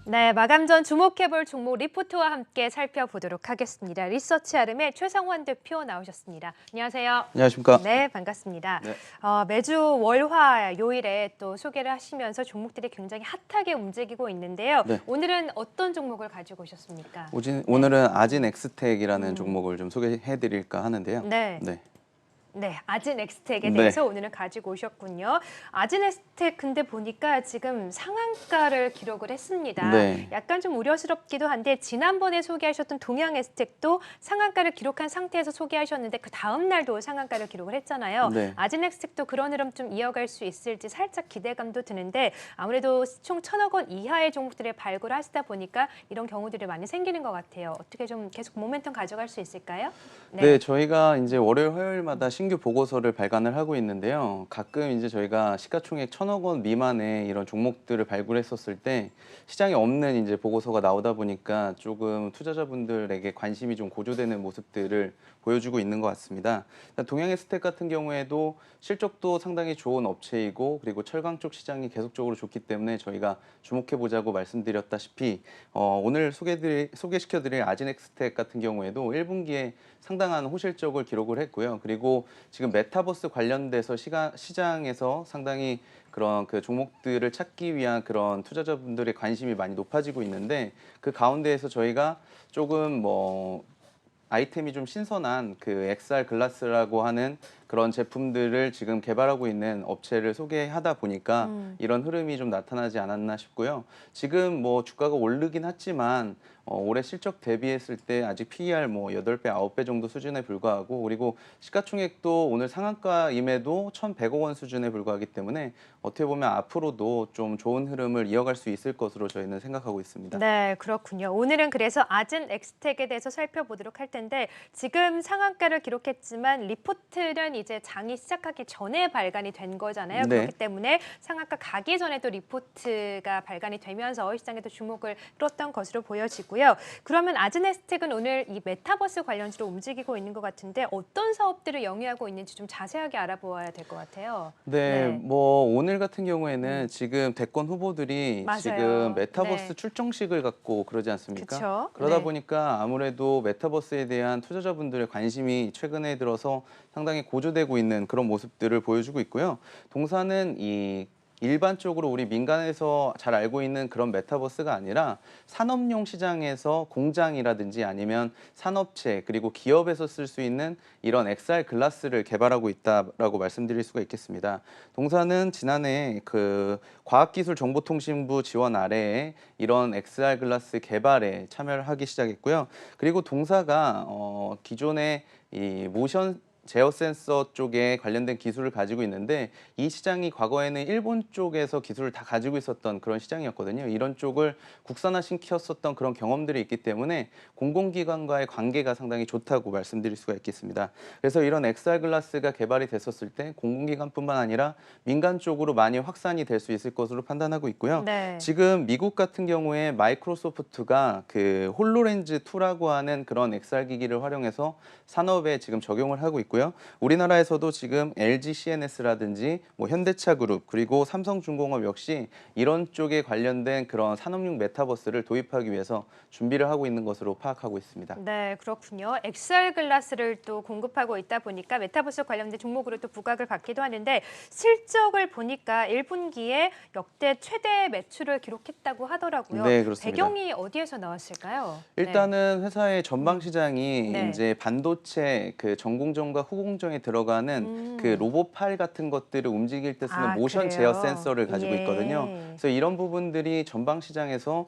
네, 마감 전 주목해볼 종목 리포트와 함께 살펴보도록 하겠습니다. 리서치 아름의 최성환 대표 나오셨습니다. 안녕하세요. 안녕하십니까? 네, 반갑습니다. 네. 매주 월화 요일에 또 소개를 하시면서 종목들이 굉장히 핫하게 움직이고 있는데요. 네. 오늘은 어떤 종목을 가지고 오셨습니까? 오늘은 아진엑스텍이라는 종목을 좀 소개해 드릴까 하는데요. 네. 네. 네, 아진엑스텍에 네. 대해서 오늘은 가지고 오셨군요. 아진엑스텍 근데 보니까 지금 상한가를 기록을 했습니다. 네. 약간 좀 우려스럽기도 한데 지난번에 소개하셨던 동양에스텍도 상한가를 기록한 상태에서 소개하셨는데 그 다음 날도 상한가를 기록을 했잖아요. 네. 아진엑스텍도 그런 흐름 좀 이어갈 수 있을지 살짝 기대감도 드는데 아무래도 총 1,000억 원 이하의 종목들을 발굴을 하시다 보니까 이런 경우들이 많이 생기는 것 같아요. 어떻게 좀 계속 모멘텀 가져갈 수 있을까요? 네, 저희가 이제 월요일, 화요일마다 신규 보고서를 발간을 하고 있는데요. 가끔 이제 저희가 시가총액 1,000억 원 미만의 이런 종목들을 발굴했었을 때 시장에 없는 이제 보고서가 나오다 보니까 조금 투자자분들에게 관심이 좀 고조되는 모습들을 보여주고 있는 것 같습니다. 동양에스텍 같은 경우에도 실적도 상당히 좋은 업체이고 그리고 철강 쪽 시장이 계속적으로 좋기 때문에 저희가 주목해 보자고 말씀드렸다시피 오늘 소개시켜드릴 아진엑스텍 같은 경우에도 1분기에 상당한 호실적을 기록을 했고요. 그리고 지금 메타버스 관련돼서 시장에서 상당히 그런 그 종목들을 찾기 위한 그런 투자자분들의 관심이 많이 높아지고 있는데 그 가운데에서 저희가 조금 아이템이 좀 신선한 그 XR 글라스라고 하는 그런 제품들을 지금 개발하고 있는 업체를 소개하다 보니까 이런 흐름이 좀 나타나지 않았나 싶고요. 지금 주가가 오르긴 했지만 올해 실적 대비했을 때 아직 PER 8배, 9배 정도 수준에 불과하고 그리고 시가총액도 오늘 상한가임에도 1,100억 원 수준에 불과하기 때문에 어떻게 보면 앞으로도 좀 좋은 흐름을 이어갈 수 있을 것으로 저희는 생각하고 있습니다. 네, 그렇군요. 오늘은 그래서 아진엑스텍에 대해서 살펴보도록 할 텐데 지금 상한가를 기록했지만 리포트는 이제 장이 시작하기 전에 발간이 된 거잖아요. 네. 그렇기 때문에 상한가 가기 전에도 리포트가 발간이 되면서 시장에도 주목을 끌었던 것으로 보여지고요. 그러면 아진엑스텍은 오늘 이 메타버스 관련주로 움직이고 있는 것 같은데 어떤 사업들을 영위하고 있는지 좀 자세하게 알아보아야 될 것 같아요. 네, 오늘 같은 경우에는 지금 대권 후보들이 맞아요. 지금 메타버스 네. 출정식을 갖고 그러지 않습니까? 그쵸. 그러다 네. 보니까 아무래도 메타버스에 대한 투자자분들의 관심이 최근에 들어서 상당히 고조되고 있는 그런 모습들을 보여주고 있고요. 동사는 일반적으로 우리 민간에서 잘 알고 있는 그런 메타버스가 아니라 산업용 시장에서 공장이라든지 아니면 산업체 그리고 기업에서 쓸 수 있는 이런 XR 글라스를 개발하고 있다라고 말씀드릴 수가 있겠습니다. 동사는 지난해 그 과학기술정보통신부 지원 아래에 이런 XR 글라스 개발에 참여를 하기 시작했고요. 그리고 동사가 기존의 이 모션 제어 센서 쪽에 관련된 기술을 가지고 있는데 이 시장이 과거에는 일본 쪽에서 기술을 다 가지고 있었던 그런 시장이었거든요. 이런 쪽을 국산화시켰었던 그런 경험들이 있기 때문에 공공기관과의 관계가 상당히 좋다고 말씀드릴 수가 있겠습니다. 그래서 이런 XR 글라스가 개발이 됐었을 때 공공기관뿐만 아니라 민간 쪽으로 많이 확산이 될 수 있을 것으로 판단하고 있고요. 네. 지금 미국 같은 경우에 마이크로소프트가 그 홀로렌즈 2라고 하는 그런 XR 기기를 활용해서 산업에 지금 적용을 하고 있고요. 우리나라에서도 지금 LG CNS라든지 현대차 그룹 그리고 삼성중공업 역시 이런 쪽에 관련된 그런 산업용 메타버스를 도입하기 위해서 준비를 하고 있는 것으로 파악하고 있습니다. 네, 그렇군요. XR 글라스를 또 공급하고 있다 보니까 메타버스 관련된 종목으로 또 부각을 받기도 하는데 실적을 보니까 1분기에 역대 최대 매출을 기록했다고 하더라고요. 네, 그렇습니다. 배경이 어디에서 나왔을까요? 일단은 회사의 전방 시장이 네. 이제 반도체 그 전공정과 후공정에 들어가는 그 로봇팔 같은 것들을 움직일 때 쓰는 모션 제어 그래요? 센서를 가지고 있거든요. 예. 그래서 이런 부분들이 전방 시장에서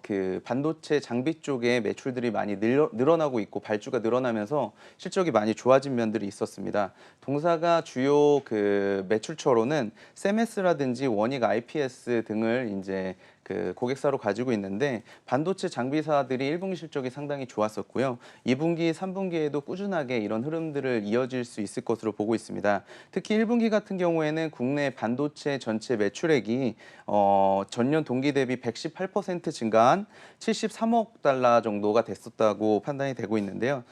그 반도체 장비 쪽에 매출들이 많이 늘어나고 있고 발주가 늘어나면서 실적이 많이 좋아진 면들이 있었습니다. 동사가 주요 그 매출처로는 세메스라든지 원익 IPS 등을 이제 그 고객사로 가지고 있는데 반도체 장비사들이 1분기 실적이 상당히 좋았었고요. 2분기, 3분기에도 꾸준하게 이런 흐름들을 이어질 수 있을 것으로 보고 있습니다. 특히 1분기 같은 경우에는 국내 반도체 전체 매출액이 전년 동기 대비 118% 증가한 73억 달러 정도가 됐었다고 판단이 되고 있는데요.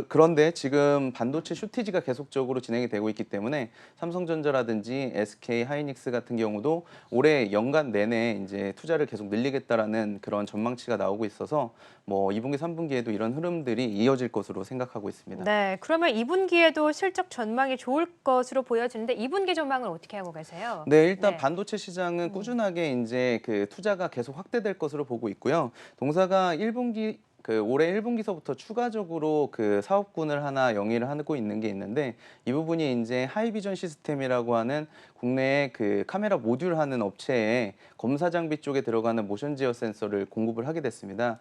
그런데 지금 반도체 슈티지가 계속적으로 진행이 되고 있기 때문에 삼성전자라든지 SK 하이닉스 같은 경우도 올해 연간 내내 이제 투자 투자를 계속 늘리겠다라는 그런 전망치가 나오고 있어서 뭐 2분기, 3분기에도 이런 흐름들이 이어질 것으로 생각하고 있습니다. 네, 그러면 2분기에도 실적 전망이 좋을 것으로 보여지는데 2분기 전망을 어떻게 하고 계세요? 네, 일단 네. 반도체 시장은 꾸준하게 이제 그 투자가 계속 확대될 것으로 보고 있고요. 동사가 1분기 올해 1분기서부터 추가적으로 그 사업군을 하나 영위를 하고 있는 게 있는데 이 부분이 이제 하이비전 시스템이라고 하는 국내에 그 카메라 모듈 하는 업체에 검사 장비 쪽에 들어가는 모션 지어 센서를 공급을 하게 됐습니다.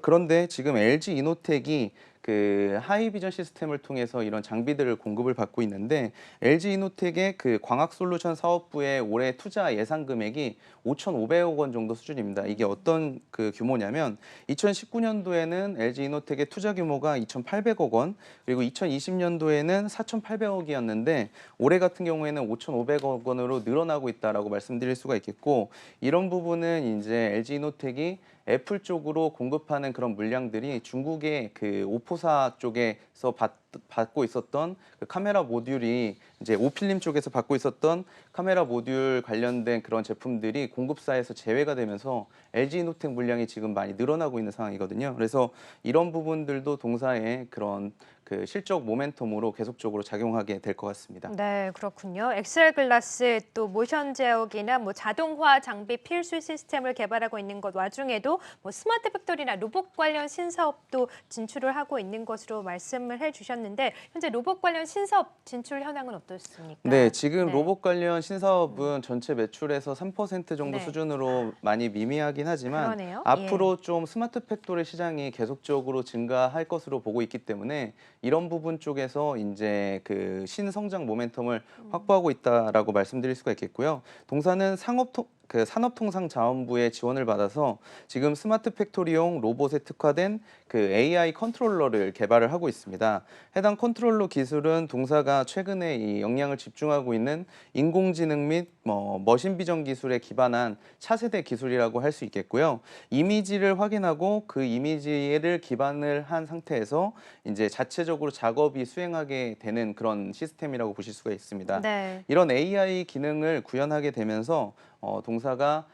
그런데 지금 LG 이노텍이 그 하이비전 시스템을 통해서 이런 장비들을 공급을 받고 있는데 LG 이노텍의 그 광학 솔루션 사업부의 올해 투자 예상 금액이 5,500억 원 정도 수준입니다. 이게 어떤 그 규모냐면 2019년도에는 LG 이노텍의 투자 규모가 2,800억 원, 그리고 2020년도에는 4,800억이었는데 올해 같은 경우에는 5,500억 원으로 늘어나고 있다라고 말씀드릴 수가 있겠고 이런 부분은 이제 LG 이노텍이 애플 쪽으로 공급하는 그런 물량들이 중국의 그 오포사 쪽에서 받고 있었던 그 카메라 모듈이 이제 오필름 쪽에서 받고 있었던 카메라 모듈 관련된 그런 제품들이 공급사에서 제외가 되면서 LG이노텍 물량이 지금 많이 늘어나고 있는 상황이거든요. 그래서 이런 부분들도 동사의 그런 그 실적 모멘텀으로 계속적으로 작용하게 될 것 같습니다. 네, 그렇군요. 엑셀 글라스 또 모션 제어기나 뭐 자동화 장비 필수 시스템을 개발하고 있는 것 와중에도 뭐 스마트 팩토리나 로봇 관련 신사업도 진출을 하고 있는 것으로 말씀을 해주셨는데 현재 로봇 관련 신사업 진출 현황은 어떻습니까? 네, 지금 네. 로봇 관련 신사업은 전체 매출에서 3% 정도 네. 수준으로 많이 미미하긴 하지만 그러네요. 앞으로 좀 스마트 팩토리 시장이 계속적으로 증가할 것으로 보고 있기 때문에 이런 부분 쪽에서 이제 그 신성장 모멘텀을 확보하고 있다라고 말씀드릴 수가 있겠고요. 동사는 산업통상자원부의 지원을 받아서 지금 스마트 팩토리용 로봇에 특화된 그 AI 컨트롤러를 개발을 하고 있습니다. 해당 컨트롤러 기술은 동사가 최근에 이 역량을 집중하고 있는 인공지능 및 머신 비전 기술에 기반한 차세대 기술이라고 할 수 있겠고요. 이미지를 확인하고 그 이미지를 기반을 한 상태에서 이제 자체적으로 작업이 수행하게 되는 그런 시스템이라고 보실 수가 있습니다. 네. 이런 AI 기능을 구현하게 되면서 동사가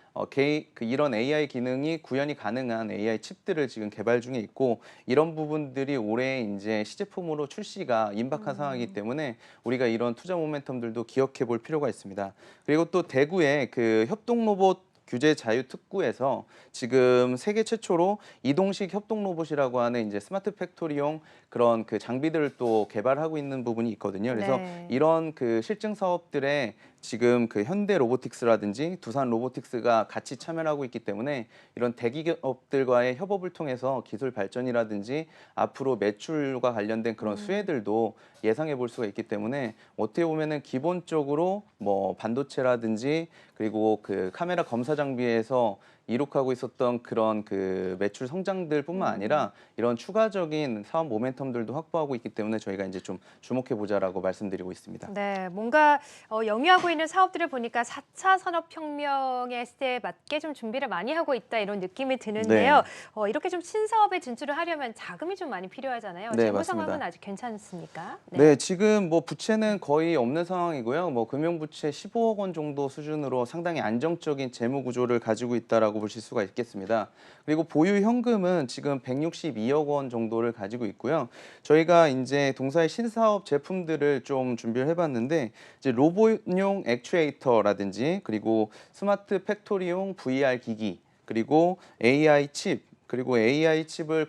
이런 AI 기능이 구현이 가능한 AI 칩들을 지금 개발 중에 있고 이런 부분들이 올해 이제 시제품으로 출시가 임박한 상황이기 때문에 우리가 이런 투자 모멘텀들도 기억해 볼 필요가 있습니다. 그리고 또 대구의 그 협동 로봇 규제 자유 특구에서 지금 세계 최초로 이동식 협동 로봇이라고 하는 이제 스마트 팩토리용 그런 그 장비들을 또 개발하고 있는 부분이 있거든요. 그래서 네. 이런 그 실증 사업들에 지금 그 현대 로보틱스라든지 두산 로보틱스가 같이 참여를 하고 있기 때문에 이런 대기업들과의 협업을 통해서 기술 발전이라든지 앞으로 매출과 관련된 그런 수혜들도 예상해 볼 수가 있기 때문에 어떻게 보면은 기본적으로 뭐 반도체라든지 그리고 그 카메라 검사 장비에서 이룩하고 있었던 그런 그 매출 성장들뿐만 아니라 이런 추가적인 사업 모멘텀들도 확보하고 있기 때문에 저희가 이제 좀 주목해 보자라고 말씀드리고 있습니다. 네, 뭔가 영위하고 있는 사업들을 보니까 4차 산업혁명의 시대에 맞게 좀 준비를 많이 하고 있다 이런 느낌이 드는데요. 이렇게 좀 신사업에 진출을 하려면 자금이 좀 많이 필요하잖아요. 네, 재무 맞습니다. 상황은 아직 괜찮습니까? 네, 지금 뭐 부채는 거의 없는 상황이고요. 뭐 금융부채 15억 원 정도 수준으로 상당히 안정적인 재무 구조를 가지고 있다라고 보실 수가 있겠습니다. 그리고 보유 현금은 지금 162억 원 정도를 가지고 있고요. 저희가 이제 동사의 신사업 제품들을 좀 준비를 해봤는데 이제 로봇용 액추에이터라든지 그리고 스마트 팩토리용 VR 기기 그리고 AI 칩 그리고 AI 칩을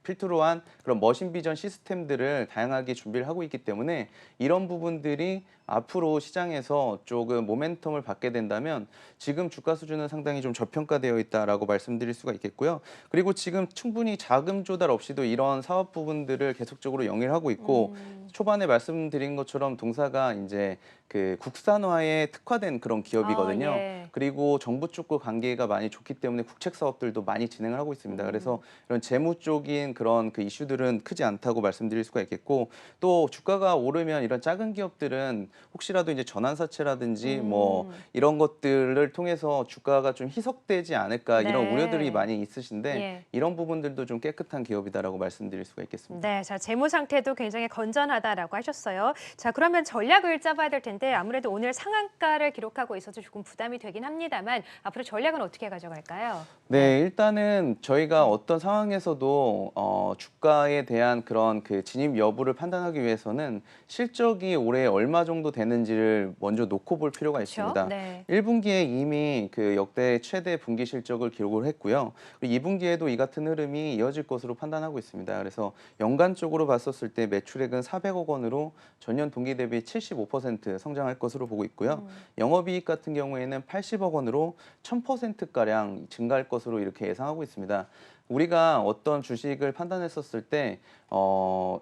필두로 한 그런 머신 비전 시스템들을 다양하게 준비를 하고 있기 때문에 이런 부분들이 앞으로 시장에서 조금 모멘텀을 받게 된다면 지금 주가 수준은 상당히 좀 저평가되어 있다라고 말씀드릴 수가 있겠고요. 그리고 지금 충분히 자금 조달 없이도 이런 사업 부분들을 계속적으로 영위를 하고 있고 초반에 말씀드린 것처럼 동사가 이제 그 국산화에 특화된 그런 기업이거든요. 예. 그리고 정부 쪽과 관계가 많이 좋기 때문에 국책 사업들도 많이 진행을 하고 있습니다. 그래서 이런 재무 쪽인 그런 그 이슈들은 크지 않다고 말씀드릴 수가 있겠고 또 주가가 오르면 이런 작은 기업들은 혹시라도 이제 전환사채라든지 뭐 이런 것들을 통해서 주가가 좀 희석되지 않을까 이런 네. 우려들이 많이 있으신데 예. 이런 부분들도 좀 깨끗한 기업이다라고 말씀드릴 수가 있겠습니다. 네, 자 재무 상태도 굉장히 건전하다라고 하셨어요. 자 그러면 전략을 짜봐야 될 텐데 아무래도 오늘 상한가를 기록하고 있어서 조금 부담이 되긴 합니다만 앞으로 전략은 어떻게 가져갈까요? 네, 일단은 저희가 어떤 상황에서도 주가에 대한 그런 그 진입 여부를 판단하기 위해서는 실적이 올해 얼마 정도 되는지를 먼저 놓고 볼 필요가 그렇죠? 있습니다. 네. 1분기에 이미 그 역대 최대 분기 실적을 기록을 했고요. 그리고 2분기에도 이 같은 흐름이 이어질 것으로 판단하고 있습니다. 그래서 연간적으로 봤었을 때 매출액은 400억 원으로 전년 동기 대비 75% 성장할 것으로 보고 있고요. 영업이익 같은 경우에는 80억 원으로 1000%가량 증가할 것으로 이렇게 예상하고 있습니다. 우리가 어떤 주식을 판단했었을 때,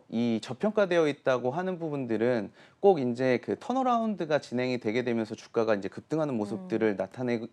이 저평가되어 있다고 하는 부분들은 꼭 이제 그 턴어라운드가 진행이 되게 되면서 주가가 이제 급등하는 모습들을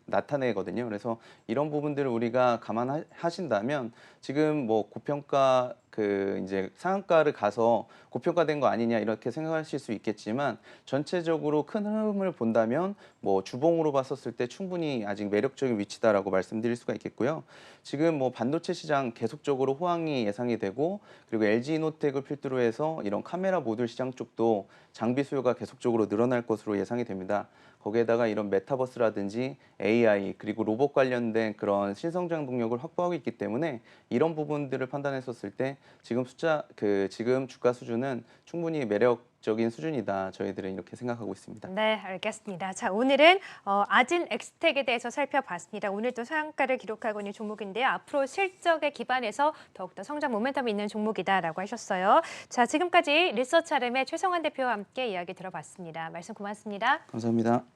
나타내거든요. 그래서 이런 부분들을 우리가 감안하신다면 지금 뭐 고평가 그 이제 상한가를 가서 고평가된 거 아니냐 이렇게 생각하실 수 있겠지만 전체적으로 큰 흐름을 본다면 뭐 주봉으로 봤었을 때 충분히 아직 매력적인 위치다라고 말씀드릴 수가 있겠고요. 지금 뭐 반도체 시장 계속적으로 호황이 예상이 되고 그리고 LG이노텍을 필두로 해서 이런 카메라 모듈 시장 쪽도 장비 수요가 계속적으로 늘어날 것으로 예상이 됩니다. 거기에다가 이런 메타버스라든지 AI 그리고 로봇 관련된 그런 신성장 동력을 확보하고 있기 때문에 이런 부분들을 판단했었을 때 지금 주가 수준은 충분히 매력적인 수준이다. 저희들은 이렇게 생각하고 있습니다. 네, 알겠습니다. 자, 오늘은 아진 엑스텍에 대해서 살펴봤습니다. 오늘도 상한가를 기록하고 있는 종목인데요. 앞으로 실적에 기반해서 더욱더 성장 모멘텀이 있는 종목이다라고 하셨어요. 자, 지금까지 리서치 RM의 최성환 대표와 함께 이야기 들어봤습니다. 말씀 고맙습니다. 감사합니다.